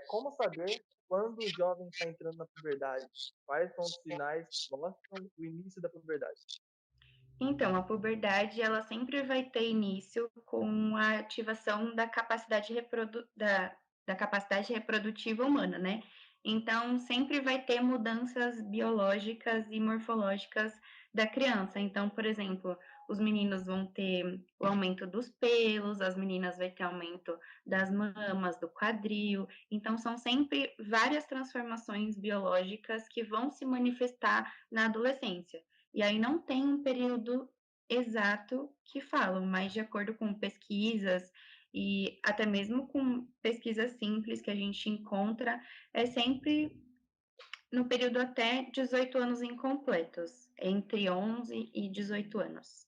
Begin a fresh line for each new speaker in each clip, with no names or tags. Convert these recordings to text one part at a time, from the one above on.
Como saber quando o jovem está entrando na puberdade? Quais são os sinais que mostram o início da puberdade?
Então, a puberdade, ela sempre vai ter início com a ativação da capacidade da capacidade reprodutiva humana, né. Então, sempre vai ter mudanças biológicas e morfológicas da criança. Então, por exemplo, os meninos vão ter o aumento dos pelos, as meninas vai ter aumento das mamas, do quadril. Então, são sempre várias transformações biológicas que vão se manifestar na adolescência. E aí não tem um período exato que falam, mas de acordo com pesquisas e até mesmo com pesquisas simples que a gente encontra, é sempre no período até 18 anos incompletos, entre 11 e 18 anos.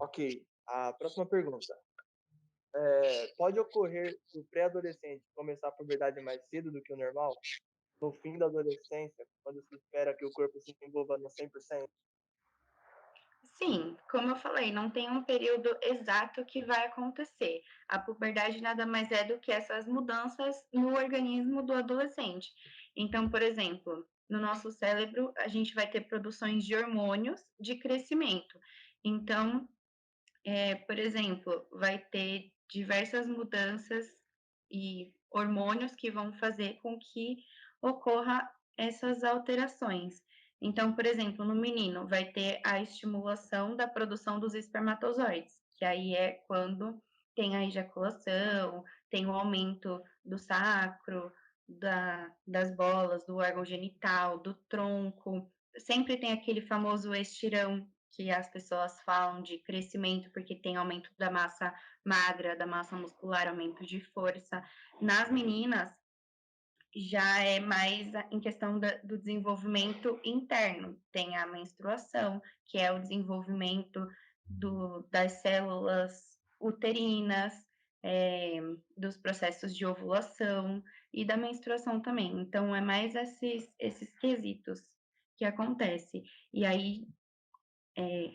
Ok, a próxima pergunta. Pode ocorrer o pré-adolescente começar a puberdade mais cedo do que o normal? No fim da adolescência, quando se espera que o corpo se desenvolva no 100%?
Sim, como eu falei, não tem um período exato que vai acontecer. A puberdade nada mais é do que essas mudanças no organismo do adolescente. Então, por exemplo, no nosso cérebro, a gente vai ter produções de hormônios de crescimento. Então, por exemplo, vai ter diversas mudanças e hormônios que vão fazer com que ocorra essas alterações. Então, por exemplo, no menino vai ter a estimulação da produção dos espermatozoides, que aí é quando tem a ejaculação, tem o aumento do sacro, das bolas, do órgão genital, do tronco. Sempre tem aquele famoso estirão que as pessoas falam de crescimento, porque tem aumento da massa magra, da massa muscular, aumento de força. Nas meninas, já é mais em questão do desenvolvimento interno. Tem a menstruação, que é o desenvolvimento das células uterinas, é, dos processos de ovulação e da menstruação também. Então, é mais esses quesitos que acontece. E aí,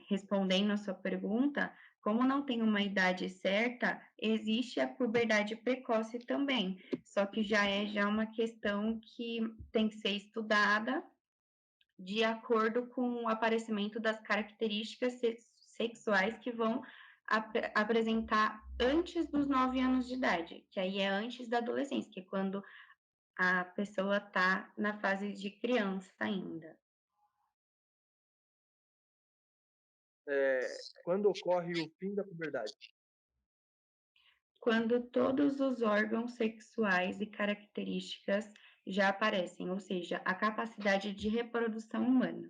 respondendo a sua pergunta, como não tem uma idade certa, existe a puberdade precoce também, só que já uma questão que tem que ser estudada de acordo com o aparecimento das características sexuais que vão apresentar antes dos 9 anos de idade, que aí é antes da adolescência, que é quando a pessoa está na fase de criança ainda.
Quando ocorre o fim da puberdade?
Quando todos os órgãos sexuais e características já aparecem, ou seja, a capacidade de reprodução humana.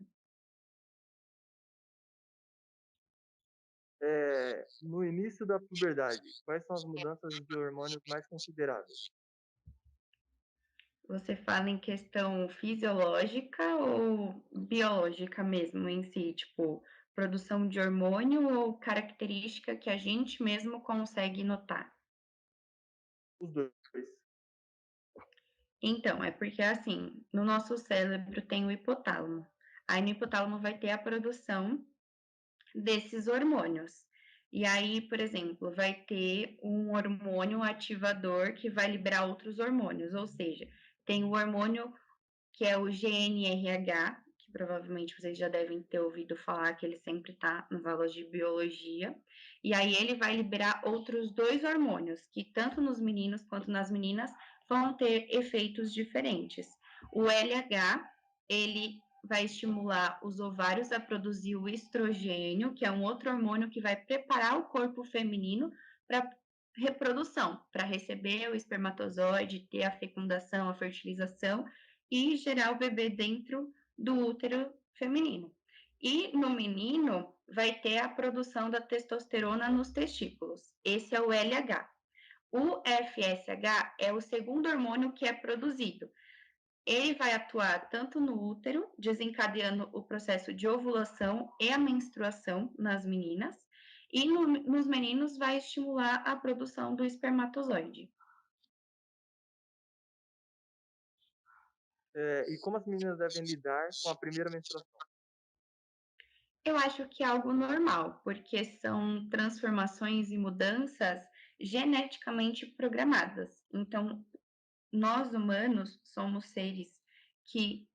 No início da puberdade, quais são as mudanças de hormônios mais consideráveis?
Você fala em questão fisiológica ou biológica mesmo em si, tipo, produção de hormônio ou característica que a gente mesmo consegue notar?
Os dois.
Então, é porque assim, no nosso cérebro tem o hipotálamo. Aí no hipotálamo vai ter a produção desses hormônios. E aí, por exemplo, vai ter um hormônio ativador que vai liberar outros hormônios, ou seja, tem o hormônio que é o GNRH, que provavelmente vocês já devem ter ouvido falar, que ele sempre está nas aulas de biologia, e aí ele vai liberar outros dois hormônios, que tanto nos meninos quanto nas meninas vão ter efeitos diferentes. O LH, ele vai estimular os ovários a produzir o estrogênio, que é um outro hormônio que vai preparar o corpo feminino para reprodução, para receber o espermatozoide, ter a fecundação, a fertilização e gerar o bebê dentro do útero feminino. E no menino vai ter a produção da testosterona nos testículos. Esse é o LH. O FSH é o segundo hormônio que é produzido. Ele vai atuar tanto no útero, desencadeando o processo de ovulação e a menstruação nas meninas, e nos meninos vai estimular a produção do espermatozoide.
E como as meninas devem lidar com a primeira menstruação?
Eu acho que é algo normal, porque são transformações e mudanças geneticamente programadas. Então, nós humanos somos seres que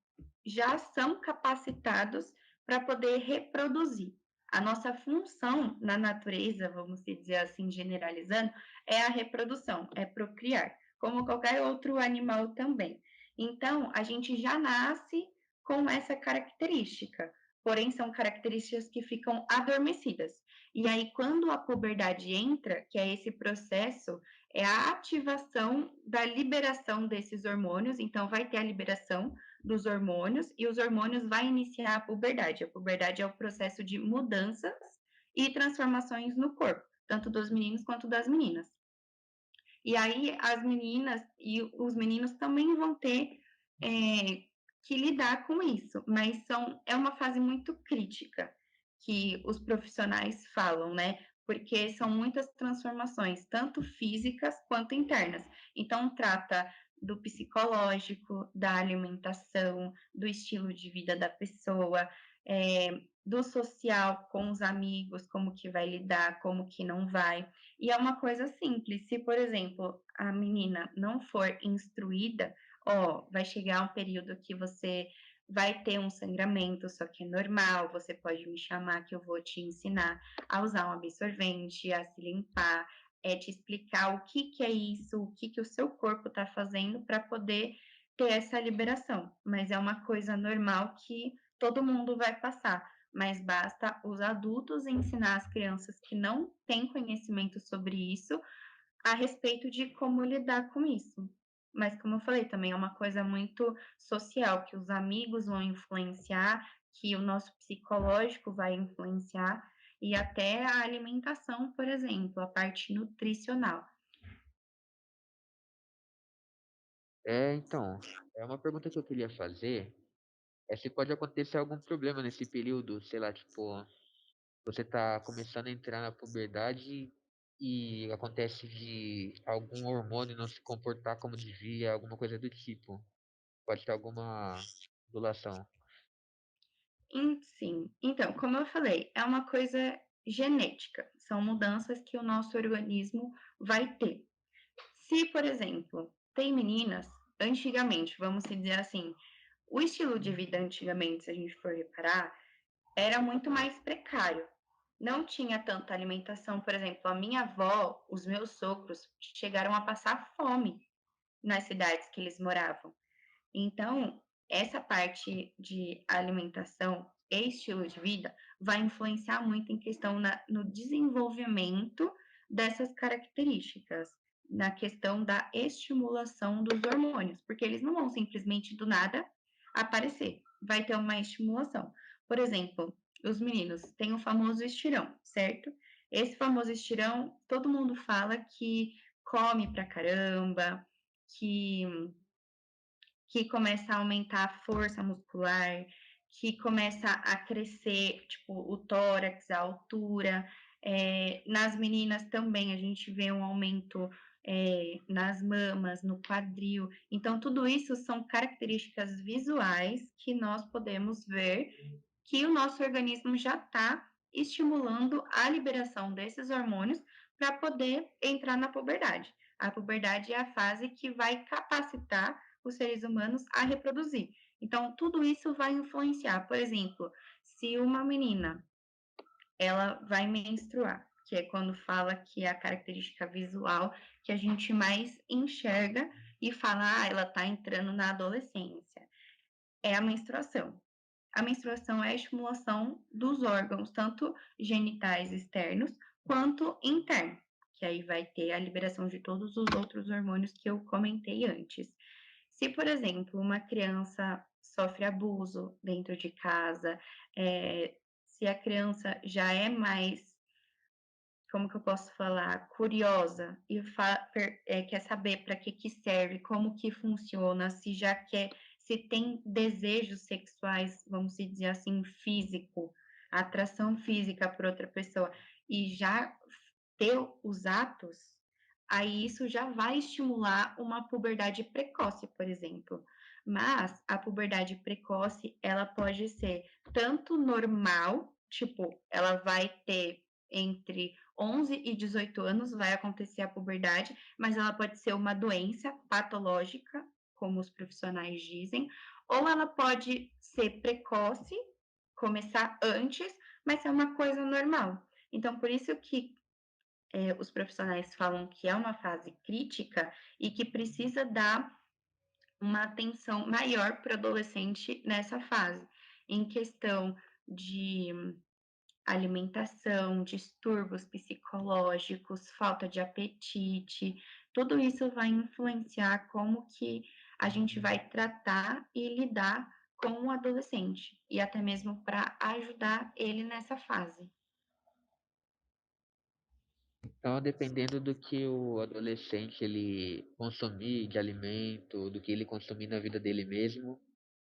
já são capacitados para poder reproduzir. A nossa função na natureza, vamos dizer assim, generalizando, é a reprodução, é procriar, como qualquer outro animal também. Então, a gente já nasce com essa característica, porém são características que ficam adormecidas. E aí, quando a puberdade entra, que é esse processo, é a ativação da liberação desses hormônios, então vai ter a liberação dos hormônios e os hormônios vai iniciar a puberdade. A puberdade é o processo de mudanças e transformações no corpo, tanto dos meninos quanto das meninas. E aí as meninas e os meninos também vão ter que lidar com isso, mas é uma fase muito crítica que os profissionais falam, né? Porque são muitas transformações, tanto físicas quanto internas. Então, trata do psicológico, da alimentação, do estilo de vida da pessoa, do social com os amigos, como que vai lidar, como que não vai. E é uma coisa simples. Se, por exemplo, a menina não for instruída, ó, vai chegar um período que você vai ter um sangramento, só que é normal, você pode me chamar que eu vou te ensinar a usar um absorvente, a se limpar, te explicar o que que é isso, o que que o seu corpo está fazendo para poder ter essa liberação. Mas é uma coisa normal que todo mundo vai passar, mas basta os adultos ensinar as crianças que não têm conhecimento sobre isso a respeito de como lidar com isso. Mas, como eu falei, também é uma coisa muito social, que os amigos vão influenciar, que o nosso psicológico vai influenciar, e até a alimentação, por exemplo, a parte nutricional.
Então, é uma pergunta que eu queria fazer, é se pode acontecer algum problema nesse período, sei lá, tipo, você tá começando a entrar na puberdade e acontece de algum hormônio não se comportar como devia, alguma coisa do tipo. Pode ter alguma ondulação.
Sim. Então, como eu falei, é uma coisa genética, são mudanças que o nosso organismo vai ter. Se, por exemplo, tem meninas, antigamente, vamos dizer assim, o estilo de vida antigamente, se a gente for reparar, era muito mais precário. Não tinha tanta alimentação, por exemplo, a minha avó, os meus sogros chegaram a passar fome nas cidades que eles moravam. Então, essa parte de alimentação e estilo de vida vai influenciar muito em questão no desenvolvimento dessas características, na questão da estimulação dos hormônios, porque eles não vão simplesmente do nada aparecer, vai ter uma estimulação. Por exemplo, os meninos têm o famoso estirão, certo? Esse famoso estirão, todo mundo fala que come pra caramba, que começa a aumentar a força muscular, que começa a crescer, tipo, o tórax, a altura. Nas meninas também a gente vê um aumento nas mamas, no quadril. Então, tudo isso são características visuais que nós podemos ver que o nosso organismo já está estimulando a liberação desses hormônios para poder entrar na puberdade. A puberdade é a fase que vai capacitar os seres humanos a reproduzir. Então, tudo isso vai influenciar. Por exemplo, se uma menina ela vai menstruar, que é quando fala que é a característica visual que a gente mais enxerga e fala, ela está entrando na adolescência. É a menstruação. A menstruação é a estimulação dos órgãos, tanto genitais externos quanto internos, que aí vai ter a liberação de todos os outros hormônios que eu comentei antes. Se, por exemplo, uma criança sofre abuso dentro de casa, se a criança já é mais, como que eu posso falar, curiosa e quer saber para que que serve, como que funciona, se já quer, se tem desejos sexuais, vamos dizer assim, físico, atração física por outra pessoa, e já ter os atos, aí isso já vai estimular uma puberdade precoce, por exemplo. Mas a puberdade precoce, ela pode ser tanto normal, tipo, ela vai ter entre 11 e 18 anos vai acontecer a puberdade, mas ela pode ser uma doença patológica, como os profissionais dizem, ou ela pode ser precoce, começar antes, mas é uma coisa normal. Então, por isso que os profissionais falam que é uma fase crítica e que precisa dar uma atenção maior para o adolescente nessa fase, em questão de alimentação, distúrbios psicológicos, falta de apetite, tudo isso vai influenciar como que a gente vai tratar e lidar com o adolescente, e até mesmo para ajudar ele nessa fase.
Então, dependendo do que o adolescente ele consumir de alimento, do que ele consumir na vida dele mesmo,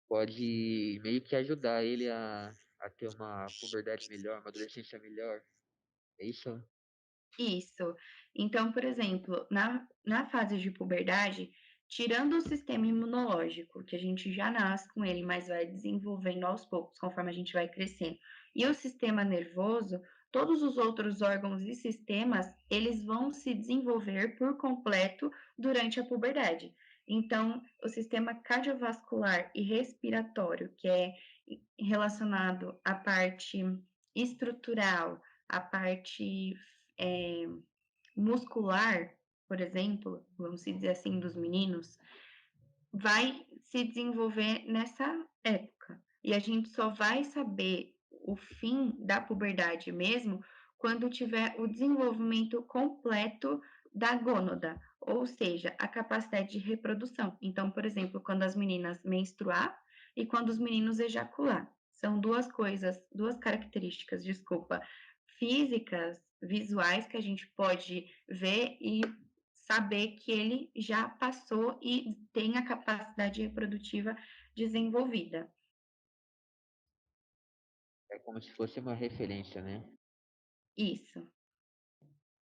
pode meio que ajudar ele a ter uma puberdade melhor, uma adolescência melhor. É isso?
Isso. Então, por exemplo, na fase de puberdade, tirando o sistema imunológico, que a gente já nasce com ele, mas vai desenvolvendo aos poucos, conforme a gente vai crescendo, e o sistema nervoso, todos os outros órgãos e sistemas, eles vão se desenvolver por completo durante a puberdade. Então, o sistema cardiovascular e respiratório, que é relacionado à parte estrutural, à parte é, muscular, por exemplo, vamos dizer assim, dos meninos, vai se desenvolver nessa época. E a gente só vai saber o fim da puberdade mesmo quando tiver o desenvolvimento completo da gônada, ou seja, a capacidade de reprodução. Então, por exemplo, quando as meninas menstruar e quando os meninos ejacular. São duas coisas, duas características, desculpa, físicas, visuais que a gente pode ver e saber que ele já passou e tem a capacidade reprodutiva desenvolvida.
É como se fosse uma referência, né?
Isso.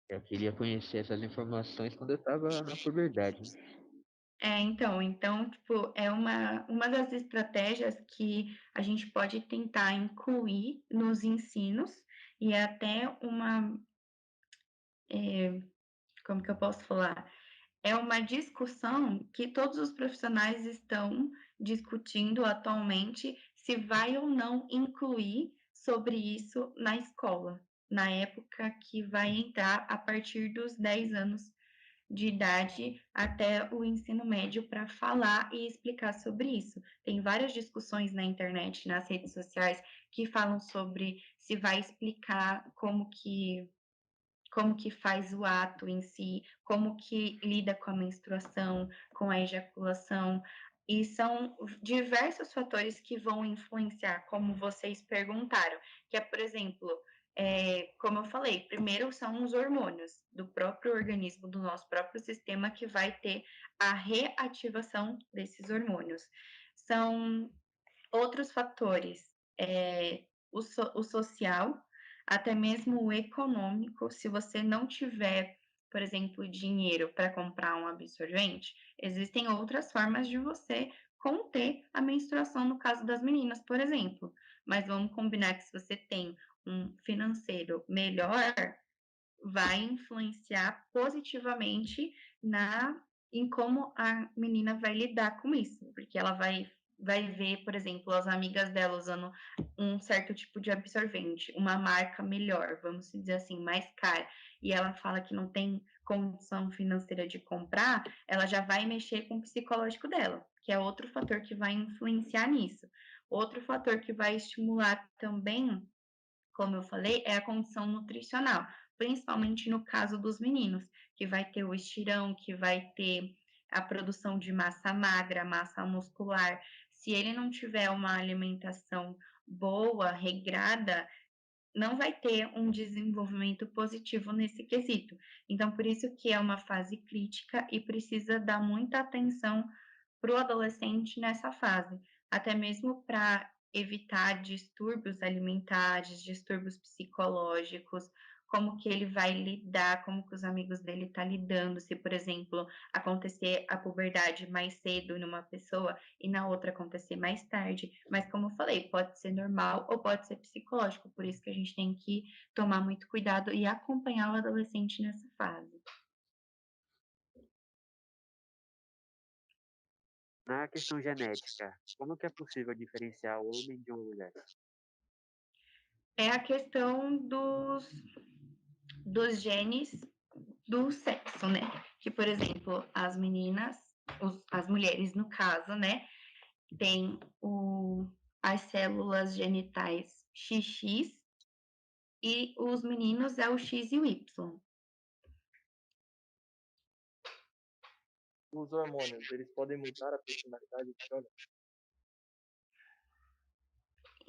Eu queria conhecer essas informações quando eu estava na puberdade.
Então, tipo, é uma das estratégias que a gente pode tentar incluir nos ensinos e é até como que eu posso falar? É uma discussão que todos os profissionais estão discutindo atualmente se vai ou não incluir sobre isso na escola, na época que vai entrar a partir dos 10 anos de idade até o ensino médio para falar e explicar sobre isso. Tem várias discussões na internet, nas redes sociais, que falam sobre se vai explicar como que faz o ato em si, como que lida com a menstruação, com a ejaculação, e são diversos fatores que vão influenciar, como vocês perguntaram, que é, por exemplo, como eu falei, primeiro são os hormônios do próprio organismo, do nosso próprio sistema, que vai ter a reativação desses hormônios. São outros fatores, o social, até mesmo o econômico, se você não tiver, por exemplo, dinheiro para comprar um absorvente, existem outras formas de você conter a menstruação no caso das meninas, por exemplo. Mas vamos combinar que se você tem um financeiro melhor, vai influenciar positivamente na em como a menina vai lidar com isso, porque ela vai ver, por exemplo, as amigas dela usando um certo tipo de absorvente, uma marca melhor, vamos dizer assim, mais cara, e ela fala que não tem condição financeira de comprar, ela já vai mexer com o psicológico dela, que é outro fator que vai influenciar nisso. Outro fator que vai estimular também, como eu falei, é a condição nutricional, principalmente no caso dos meninos, que vai ter o estirão, que vai ter a produção de massa magra, massa muscular. Se ele não tiver uma alimentação boa, regrada, não vai ter um desenvolvimento positivo nesse quesito. Então, por isso que é uma fase crítica e precisa dar muita atenção para o adolescente nessa fase, até mesmo para evitar distúrbios alimentares, distúrbios psicológicos, como que ele vai lidar, como que os amigos dele tá lidando, se, por exemplo, acontecer a puberdade mais cedo numa pessoa e na outra acontecer mais tarde. Mas como eu falei, pode ser normal ou pode ser psicológico, por isso que a gente tem que tomar muito cuidado e acompanhar o adolescente nessa fase.
Na questão genética, como que é possível diferenciar o homem de uma mulher?
É a questão dos genes do sexo, né? Que, por exemplo, as meninas, as mulheres, no caso, né, tem as células genitais XX e os meninos é o X e o Y.
Os hormônios, eles podem mudar a personalidade do homem?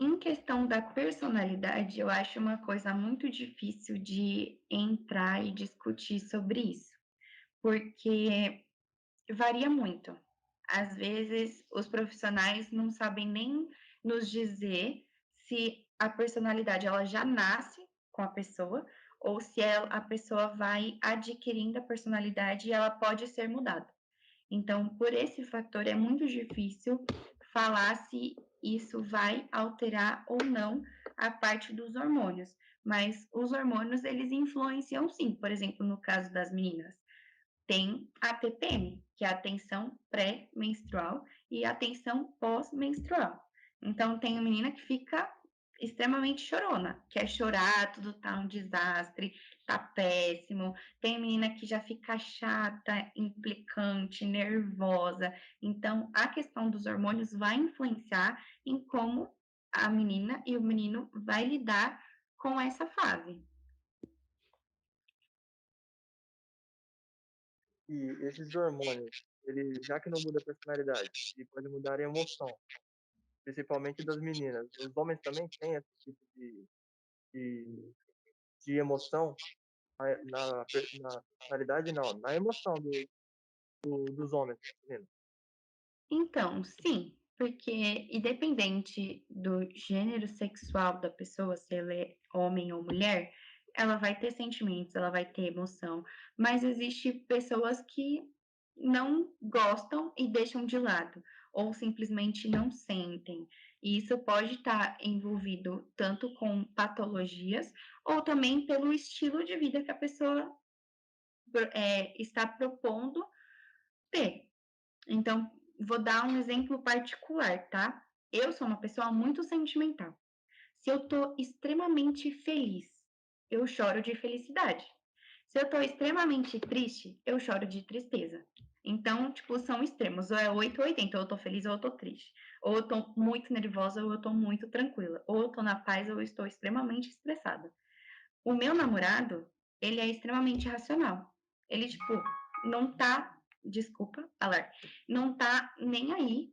Em questão da personalidade, eu acho uma coisa muito difícil de entrar e discutir sobre isso, porque varia muito. Às vezes, os profissionais não sabem nem nos dizer se a personalidade ela já nasce com a pessoa ou se a pessoa vai adquirindo a personalidade e ela pode ser mudada. Então, por esse fator, é muito difícil falar se isso vai alterar ou não a parte dos hormônios. Mas os hormônios, eles influenciam sim. Por exemplo, no caso das meninas, tem a TPM, que é a tensão pré-menstrual e a tensão pós-menstrual. Então, tem uma menina que fica extremamente chorona, quer chorar, tudo tá um desastre, tá péssimo. Tem menina que já fica chata, implicante, nervosa. Então, a questão dos hormônios vai influenciar em como a menina e o menino vai lidar com essa fase.
E esses hormônios, ele, já que não muda a personalidade, ele pode mudar a emoção, principalmente das meninas. Os homens também têm esse tipo de, de emoção na personalidade, não, na emoção dos homens, meninos.
Então, sim, porque independente do gênero sexual da pessoa, se ela é homem ou mulher, ela vai ter sentimentos, ela vai ter emoção, mas existe pessoas que não gostam e deixam de lado, ou simplesmente não sentem. E isso pode estar envolvido tanto com patologias, ou também pelo estilo de vida que a pessoa está propondo ter. Então, vou dar um exemplo particular, tá? Eu sou uma pessoa muito sentimental. Se eu tô extremamente feliz, eu choro de felicidade. Se eu tô extremamente triste, eu choro de tristeza. Então, tipo, são extremos. Ou é 8 ou 80, ou eu tô feliz ou eu tô triste. Ou eu tô muito nervosa ou eu tô muito tranquila. Ou eu tô na paz ou eu estou extremamente estressada. O meu namorado, ele é extremamente racional. Ele, tipo, não tá, desculpa, falar, não tá nem aí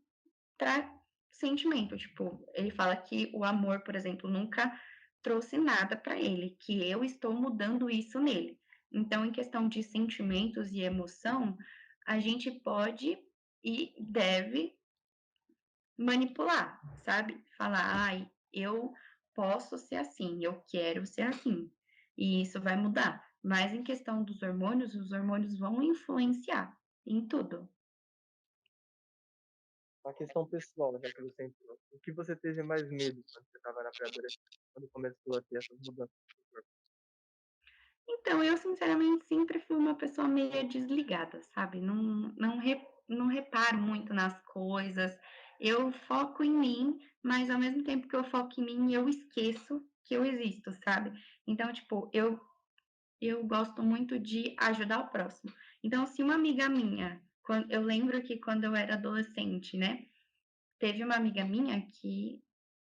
pra sentimento. Tipo, ele fala que o amor, por exemplo, nunca trouxe nada pra ele, que eu estou mudando isso nele. Então, em questão de sentimentos e emoção, a gente pode e deve manipular, sabe? Falar, ai, eu posso ser assim, eu quero ser assim, e isso vai mudar. Mas em questão dos hormônios, os hormônios vão influenciar em tudo.
A questão pessoal, já que você entrou, o que você teve mais medo quando você estava na pré-adolescência, quando começou a ter essas mudanças no seu corpo?
Então, eu sinceramente sempre fui uma pessoa meio desligada, sabe? Não reparo muito nas coisas. Eu foco em mim, mas ao mesmo tempo que eu foco em mim, eu esqueço que eu existo, sabe? Então, tipo, eu gosto muito de ajudar o próximo. Então, se uma amiga minha, eu lembro que quando eu era adolescente, né, teve uma amiga minha que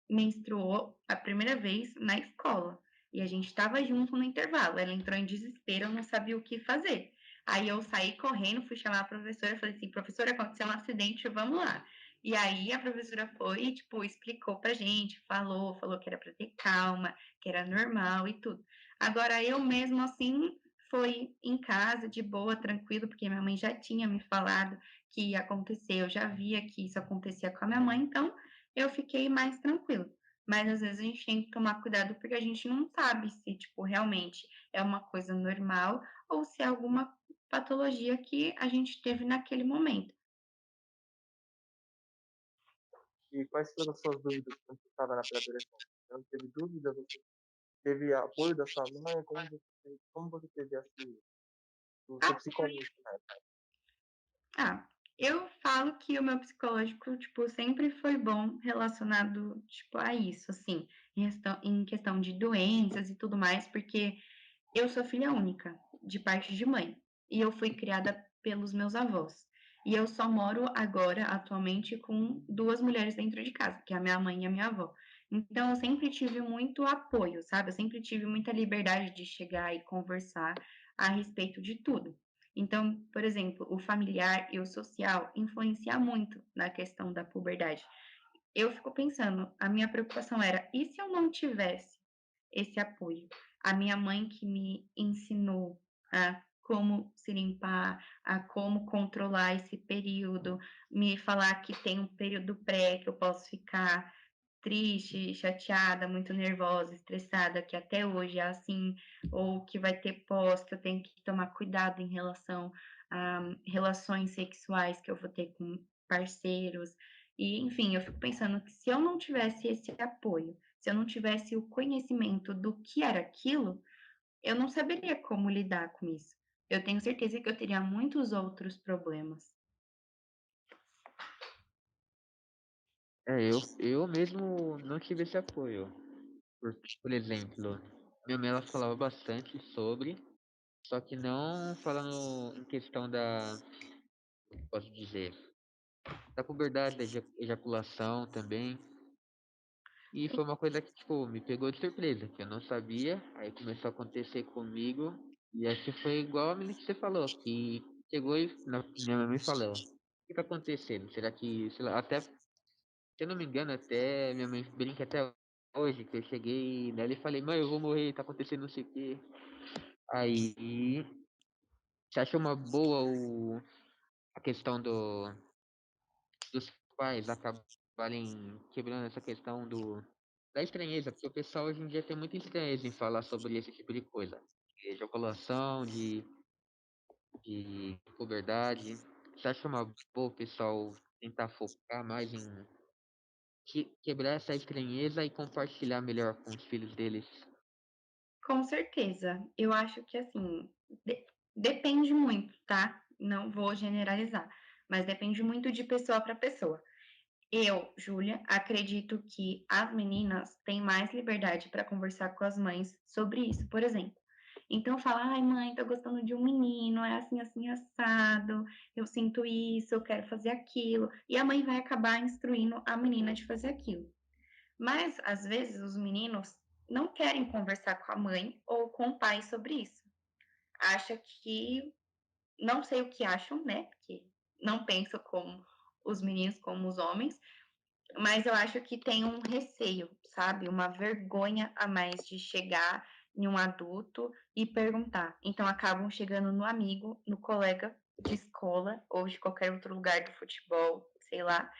menstruou a primeira vez na escola. E a gente estava junto no intervalo. Ela entrou em desespero, eu não sabia o que fazer. Aí eu saí correndo, fui chamar a professora, falei assim, professora, aconteceu um acidente, vamos lá. E aí a professora foi e, tipo, explicou pra gente, falou que era pra ter calma, que era normal e tudo. Agora, eu mesmo, assim, foi em casa, de boa, tranquilo, porque minha mãe já tinha me falado que ia acontecer, eu já via que isso acontecia com a minha mãe, então eu fiquei mais tranquila. mas às vezes a gente tem que tomar cuidado porque a gente não sabe se, tipo, realmente é uma coisa normal ou se é alguma patologia que a gente teve naquele momento.
E quais foram as suas dúvidas quando você estava na pré-adolescência? Você não teve dúvida? Você teve apoio da sua mãe? Como você teve o seu
Apoio.
psicológico, né?
Ah, eu falo que o meu psicológico, tipo, sempre foi bom relacionado, tipo, a isso, assim, em questão de doenças e tudo mais, porque eu sou filha única, de parte de mãe, e eu fui criada pelos meus avós. E eu só moro agora, atualmente, com duas mulheres dentro de casa, que é a minha mãe e a minha avó. Então, eu sempre tive muito apoio, sabe? Eu sempre tive muita liberdade de chegar e conversar a respeito de tudo. Então, por exemplo, o familiar e o social influencia muito na questão da puberdade. Eu fico pensando, a minha preocupação era, e se eu não tivesse esse apoio? A minha mãe que me ensinou a como se limpar, a como controlar esse período, me falar que tem um período pré, que eu posso ficar triste, chateada, muito nervosa, estressada, que até hoje é assim, ou que vai ter pós, que eu tenho que tomar cuidado em relação a relações sexuais que eu vou ter com parceiros. E, enfim, eu fico pensando que se eu não tivesse esse apoio, se eu não tivesse o conhecimento do que era aquilo, eu não saberia como lidar com isso. Eu tenho certeza que eu teria muitos outros problemas.
Eu mesmo não tive esse apoio. Por exemplo, minha mãe ela falava bastante sobre, só que não falando em questão posso dizer, da puberdade, da ejaculação também. E foi uma coisa que, tipo, me pegou de surpresa, que eu não sabia, aí começou a acontecer comigo, e acho que foi igual a menina que você falou, que chegou e minha mãe me falou, o que tá acontecendo? Será que, sei lá, até, se eu não me engano, até minha mãe brinca até hoje, que eu cheguei nela e falei, mãe, eu vou morrer, tá acontecendo não sei o quê. Aí, você acha uma boa a questão dos pais acabarem quebrando essa questão da estranheza, porque o pessoal hoje em dia tem muita estranheza em falar sobre esse tipo de coisa. De ejaculação, de puberdade. Você acha uma boa o pessoal tentar focar mais em quebrar essa estranheza e compartilhar melhor com os filhos deles?
Com certeza. Eu acho que, assim, depende muito, tá? Não vou generalizar, mas depende muito de pessoa para pessoa. Eu, Júlia, acredito que as meninas têm mais liberdade para conversar com as mães sobre isso, por exemplo. Então fala, ai mãe, tô gostando de um menino, é assim, assim, assado, eu sinto isso, eu quero fazer aquilo. E a mãe vai acabar instruindo a menina de fazer aquilo. Mas, às vezes, os meninos não querem conversar com a mãe ou com o pai sobre isso. Acha que, não sei o que acham, né? Porque não penso como os meninos, como os homens, mas eu acho que tem um receio, sabe? Uma vergonha a mais de chegar em um adulto e perguntar. Então acabam chegando no amigo, no colega de escola ou de qualquer outro lugar do futebol, sei lá,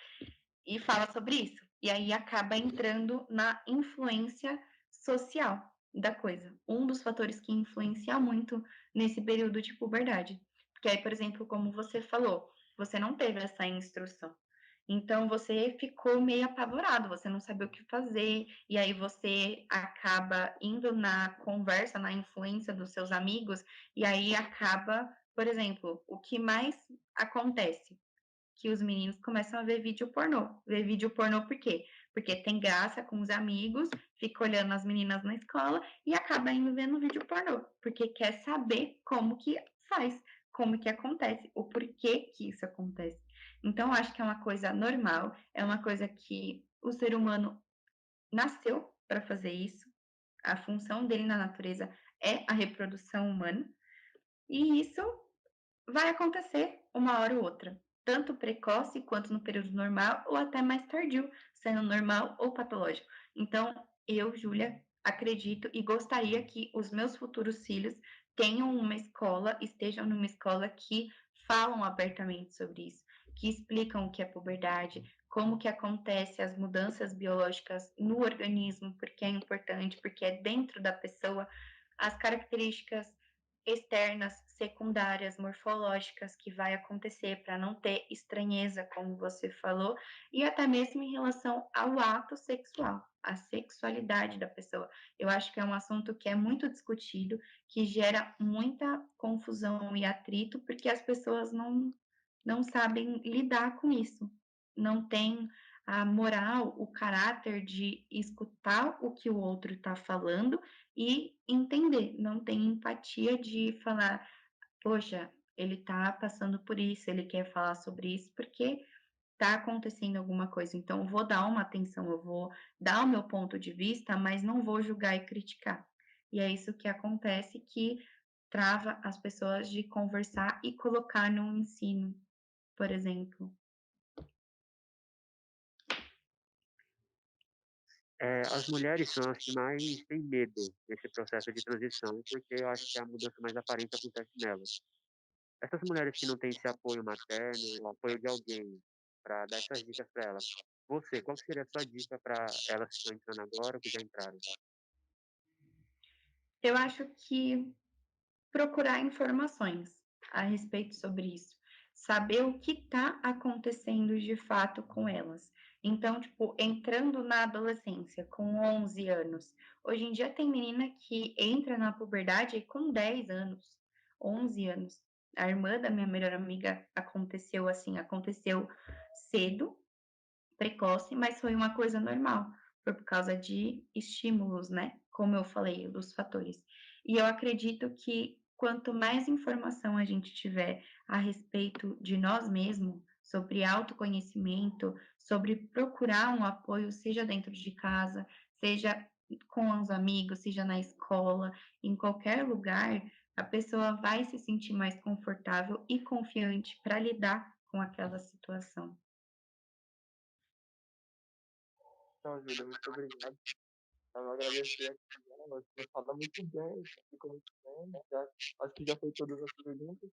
e fala sobre isso. E aí acaba entrando na influência social da coisa. Um dos fatores que influencia muito nesse período de puberdade. Porque aí, por exemplo, como você falou, você não teve essa instrução. Então você ficou meio apavorado, você não sabia o que fazer, e aí você acaba indo na conversa, na influência dos seus amigos, e aí acaba, por exemplo, o que mais acontece? Que os meninos começam a ver vídeo pornô. Ver vídeo pornô por quê? Porque tem graça com os amigos, fica olhando as meninas na escola e acaba indo vendo vídeo pornô, porque quer saber como que faz, como que acontece, o porquê que isso acontece. Então, acho que é uma coisa normal, é uma coisa que o ser humano nasceu para fazer isso, a função dele na natureza é a reprodução humana, e isso vai acontecer uma hora ou outra, tanto precoce quanto no período normal ou até mais tardio, sendo normal ou patológico. Então, eu, Júlia, acredito e gostaria que os meus futuros filhos tenham uma escola, estejam numa escola que falam abertamente sobre isso, que explicam o que é puberdade, como que acontece as mudanças biológicas no organismo, porque é importante, porque é dentro da pessoa, as características externas, secundárias, morfológicas que vai acontecer para não ter estranheza, como você falou, e até mesmo em relação ao ato sexual, a sexualidade da pessoa. Eu acho que é um assunto que é muito discutido, que gera muita confusão e atrito, porque as pessoas não sabem lidar com isso, não têm a moral, o caráter de escutar o que o outro está falando e entender, não tem empatia de falar: "Poxa, ele está passando por isso, ele quer falar sobre isso, porque está acontecendo alguma coisa, então eu vou dar uma atenção, eu vou dar o meu ponto de vista, mas não vou julgar e criticar". E é isso que acontece que trava as pessoas de conversar e colocar no ensino, por exemplo.
As mulheres são as que mais têm medo desse processo de transição, porque eu acho que a mudança mais aparente acontece nelas. Essas mulheres que não têm esse apoio materno, o apoio de alguém para dar essas dicas para elas, você, qual que seria a sua dica para elas que estão entrando agora ou que já entraram?
Eu acho que procurar informações a respeito sobre isso, saber o que está acontecendo de fato com elas. Então, tipo, entrando na adolescência com 11 anos, hoje em dia tem menina que entra na puberdade com 10 anos, 11 anos. A irmã da minha melhor amiga aconteceu assim, aconteceu cedo, precoce, mas foi uma coisa normal, foi por causa de estímulos, né, como eu falei, dos fatores. E eu acredito que quanto mais informação a gente tiver a respeito de nós mesmos, sobre autoconhecimento, sobre procurar um apoio, seja dentro de casa, seja com os amigos, seja na escola, em qualquer lugar, a pessoa vai se sentir mais confortável e confiante para lidar com aquela situação.
Então, Júlia, muito obrigado. Eu agradecer aqui, né, você fala muito bem, ficou muito bem, já, acho que já foi todas as perguntas.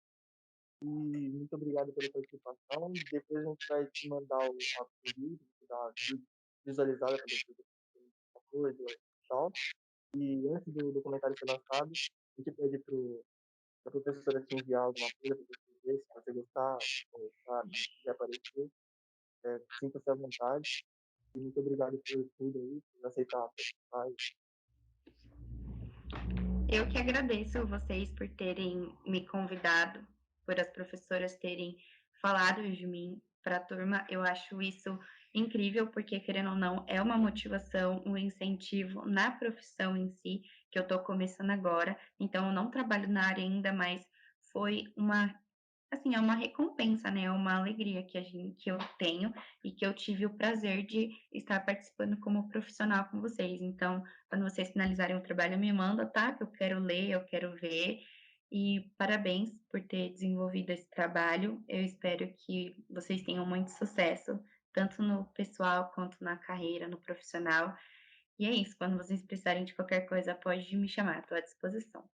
E muito obrigado pela participação. Depois a gente vai te mandar o vídeo, dar uma visualizada para você ver a coisa e tal. E antes do comentário ser lançado, a gente pede para a professora te enviar alguma coisa para você ver, se você gostar, ou, sabe, se aparecer, sinta-se à vontade. E muito obrigado por tudo aí, por aceitar participar.
Eu que agradeço vocês por terem me convidado, por as professoras terem falado de mim para a turma. Eu acho isso incrível, porque, querendo ou não, é uma motivação, um incentivo na profissão em si, que eu estou começando agora. Então, eu não trabalho na área ainda, mas foi uma assim, é uma recompensa, né, é uma alegria que eu tenho e que eu tive o prazer de estar participando como profissional com vocês. Então, quando vocês finalizarem o trabalho, me manda, tá, que eu quero ler, eu quero ver. E parabéns por ter desenvolvido esse trabalho. Eu espero que vocês tenham muito sucesso, tanto no pessoal quanto na carreira, no profissional. E é isso, quando vocês precisarem de qualquer coisa, pode me chamar, estou à disposição.